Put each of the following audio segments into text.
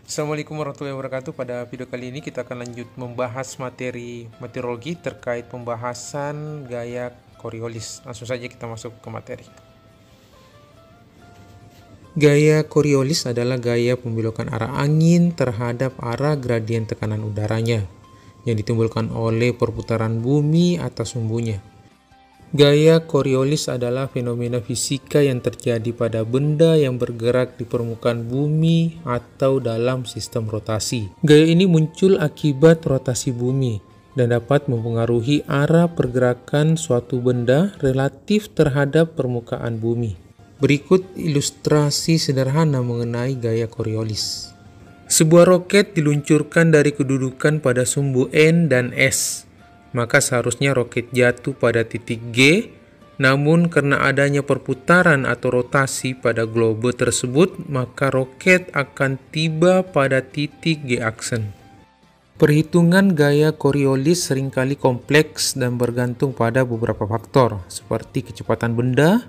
Assalamualaikum warahmatullahi wabarakatuh. Pada video kali ini kita akan lanjut membahas materi meteorologi terkait pembahasan gaya Coriolis. Langsung saja kita masuk ke materi. Gaya Coriolis adalah gaya pembelokan arah angin terhadap arah gradien tekanan udaranya yang ditimbulkan oleh perputaran bumi atas sumbunya. Gaya Coriolis adalah fenomena fisika yang terjadi pada benda yang bergerak di permukaan bumi atau dalam sistem rotasi. Gaya ini muncul akibat rotasi bumi dan dapat mempengaruhi arah pergerakan suatu benda relatif terhadap permukaan bumi. Berikut ilustrasi sederhana mengenai gaya Coriolis. Sebuah roket diluncurkan dari kedudukan pada sumbu N dan S. Maka seharusnya roket jatuh pada titik G, namun karena adanya perputaran atau rotasi pada globe tersebut, maka roket akan tiba pada titik G aksen. Perhitungan gaya Coriolis seringkali kompleks dan bergantung pada beberapa faktor, seperti kecepatan benda,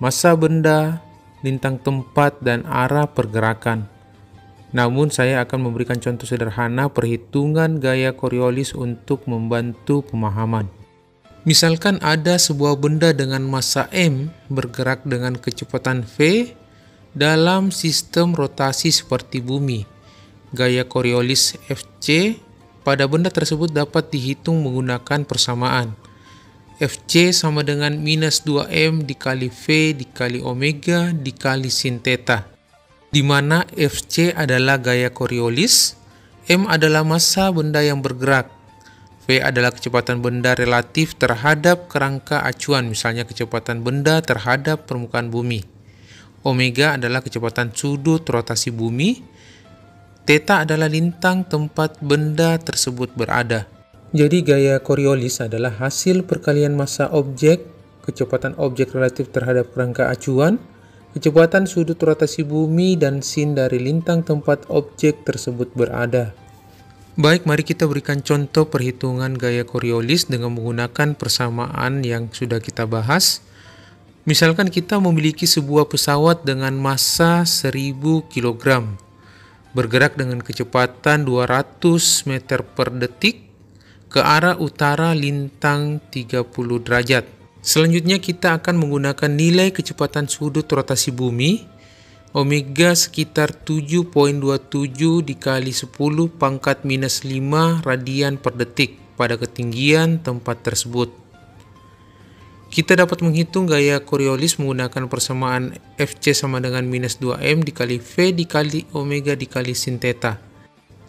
massa benda, lintang tempat, dan arah pergerakan. Namun saya akan memberikan contoh sederhana perhitungan gaya Coriolis untuk membantu pemahaman. Misalkan ada sebuah benda dengan massa M bergerak dengan kecepatan V dalam sistem rotasi seperti bumi. Gaya Coriolis Fc pada benda tersebut dapat dihitung menggunakan persamaan. Fc sama dengan minus 2M dikali V dikali omega dikali sin theta, di mana Fc adalah gaya Coriolis, M adalah massa benda yang bergerak, V adalah kecepatan benda relatif terhadap kerangka acuan, misalnya kecepatan benda terhadap permukaan bumi, omega adalah kecepatan sudut rotasi bumi, theta adalah lintang tempat benda tersebut berada. Jadi gaya Coriolis adalah hasil perkalian massa objek, kecepatan objek relatif terhadap kerangka acuan, kecepatan sudut rotasi bumi, dan sin dari lintang tempat objek tersebut berada. Baik, mari kita berikan contoh perhitungan gaya Coriolis dengan menggunakan persamaan yang sudah kita bahas. Misalkan kita memiliki sebuah pesawat dengan massa 1000 kg, bergerak dengan kecepatan 200 meter per detik ke arah utara lintang 30 derajat. Selanjutnya kita akan menggunakan nilai kecepatan sudut rotasi bumi omega sekitar 7,27 dikali 10 pangkat minus 5 radian per detik pada ketinggian tempat tersebut. Kita dapat menghitung gaya Coriolis menggunakan persamaan Fc sama dengan minus 2M dikali V dikali omega dikali sin theta.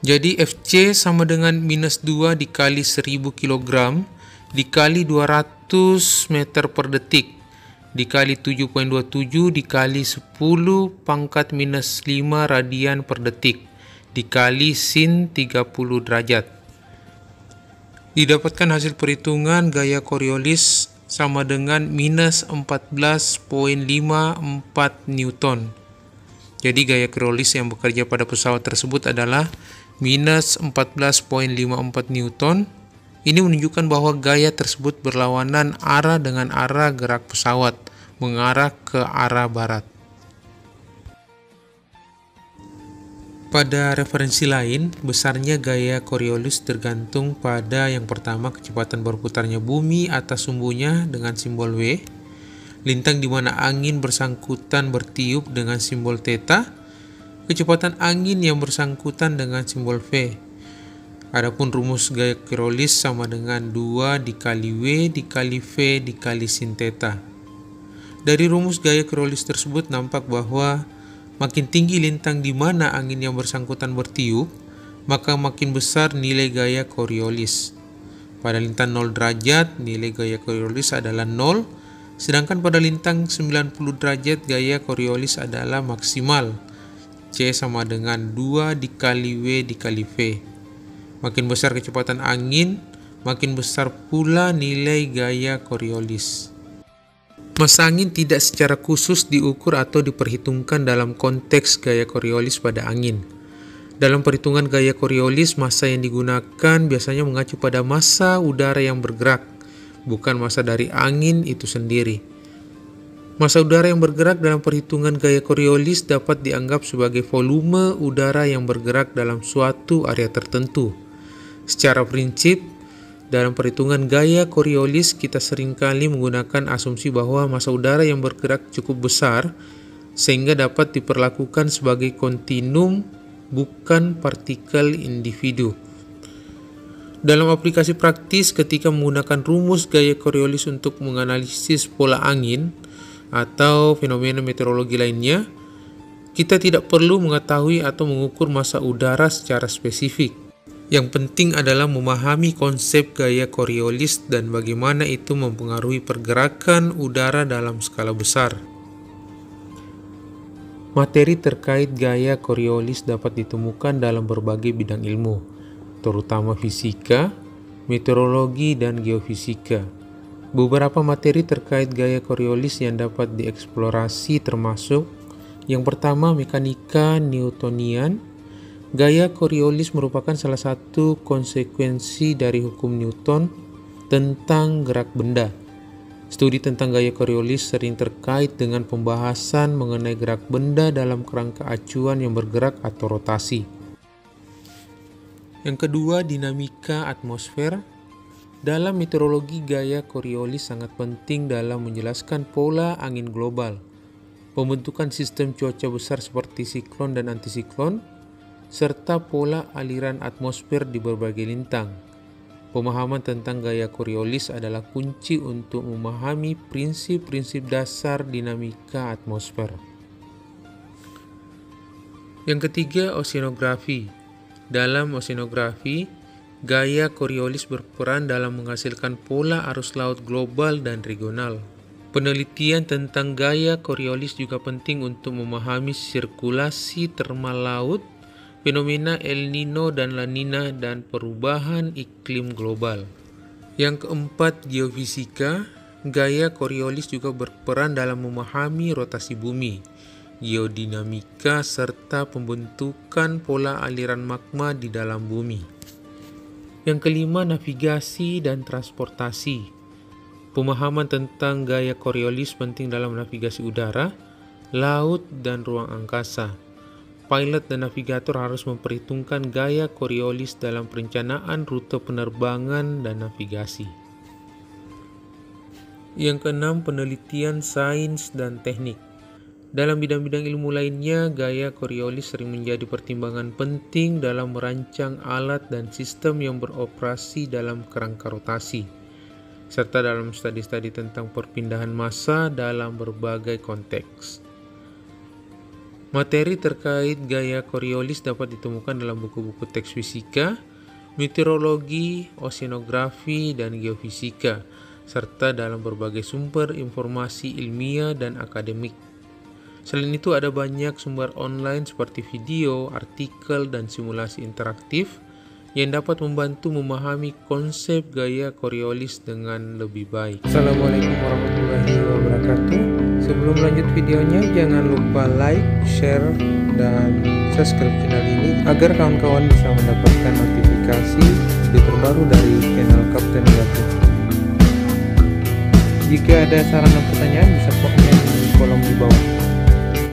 Jadi Fc sama dengan minus 2 dikali 1000 kg dikali 200 meter per detik dikali 7,27 dikali 10 pangkat minus 5 radian per detik dikali sin 30 derajat. Didapatkan hasil perhitungan gaya Coriolis sama dengan minus 14,54 Newton. Jadi gaya Coriolis yang bekerja pada pesawat tersebut adalah minus 14,54 Newton. Ini menunjukkan bahwa gaya tersebut berlawanan arah dengan arah gerak pesawat, mengarah ke arah barat. Pada referensi lain, besarnya gaya Coriolis tergantung pada yang pertama kecepatan berputarnya bumi atas sumbunya dengan simbol W, lintang di mana angin bersangkutan bertiup dengan simbol theta, kecepatan angin yang bersangkutan dengan simbol V. Adapun rumus gaya Coriolis sama dengan 2 dikali W dikali V dikali sin theta. Dari rumus gaya Coriolis tersebut nampak bahwa makin tinggi lintang di mana angin yang bersangkutan bertiup, maka makin besar nilai gaya Coriolis. Pada lintang 0 derajat, nilai gaya Coriolis adalah 0, sedangkan pada lintang 90 derajat gaya Coriolis adalah maksimal. C sama dengan 2 dikali W dikali V. Makin besar kecepatan angin, makin besar pula nilai gaya Coriolis. Massa angin tidak secara khusus diukur atau diperhitungkan dalam konteks gaya Coriolis pada angin. Dalam perhitungan gaya Coriolis, massa yang digunakan biasanya mengacu pada massa udara yang bergerak, bukan massa dari angin itu sendiri. Massa udara yang bergerak dalam perhitungan gaya Coriolis dapat dianggap sebagai volume udara yang bergerak dalam suatu area tertentu. Secara prinsip, dalam perhitungan gaya Coriolis kita seringkali menggunakan asumsi bahwa massa udara yang bergerak cukup besar sehingga dapat diperlakukan sebagai kontinum, bukan partikel individu. Dalam aplikasi praktis, ketika menggunakan rumus gaya Coriolis untuk menganalisis pola angin atau fenomena meteorologi lainnya, kita tidak perlu mengetahui atau mengukur massa udara secara spesifik. Yang penting adalah memahami konsep gaya Coriolis dan bagaimana itu mempengaruhi pergerakan udara dalam skala besar. Materi terkait gaya Coriolis dapat ditemukan dalam berbagai bidang ilmu, terutama fisika, meteorologi, dan geofisika. Beberapa materi terkait gaya Coriolis yang dapat dieksplorasi termasuk: yang pertama, mekanika Newtonian. Gaya Coriolis merupakan salah satu konsekuensi dari hukum Newton tentang gerak benda. Studi tentang gaya Coriolis sering terkait dengan pembahasan mengenai gerak benda dalam kerangka acuan yang bergerak atau rotasi. Yang kedua, dinamika atmosfer. Dalam meteorologi, gaya Coriolis sangat penting dalam menjelaskan pola angin global, pembentukan sistem cuaca besar seperti siklon dan antisiklon, serta pola aliran atmosfer di berbagai lintang. Pemahaman tentang gaya Coriolis adalah kunci untuk memahami prinsip-prinsip dasar dinamika atmosfer. Yang ketiga, oceanografi. Dalam oceanografi, gaya Coriolis berperan dalam menghasilkan pola arus laut global dan regional. Penelitian tentang gaya Coriolis juga penting untuk memahami sirkulasi termal laut, fenomena El Nino dan La Nina, dan perubahan iklim global. Yang keempat, geofisika. Gaya Coriolis juga berperan dalam memahami rotasi bumi, geodinamika, serta pembentukan pola aliran magma di dalam bumi. Yang kelima, navigasi dan transportasi. Pemahaman tentang gaya Coriolis penting dalam navigasi udara, laut, dan ruang angkasa. Pilot dan navigator harus memperhitungkan gaya Coriolis dalam perencanaan rute penerbangan dan navigasi. Yang keenam, penelitian sains dan teknik. Dalam bidang-bidang ilmu lainnya, gaya Coriolis sering menjadi pertimbangan penting dalam merancang alat dan sistem yang beroperasi dalam kerangka rotasi, serta dalam studi-studi tentang perpindahan massa dalam berbagai konteks. Materi terkait gaya Coriolis dapat ditemukan dalam buku-buku teks fisika, meteorologi, oceanografi, dan geofisika, serta dalam berbagai sumber informasi ilmiah dan akademik. Selain itu, ada banyak sumber online seperti video, artikel, dan simulasi interaktif yang dapat membantu memahami konsep gaya Coriolis dengan lebih baik. Assalamualaikum warahmatullahi wabarakatuh. Sebelum lanjut videonya, jangan lupa like, share, dan subscribe channel ini agar kawan-kawan bisa mendapatkan notifikasi video terbaru dari channel Kapten Gatot. Jika ada saran dan pertanyaan, bisa komen di kolom di bawah.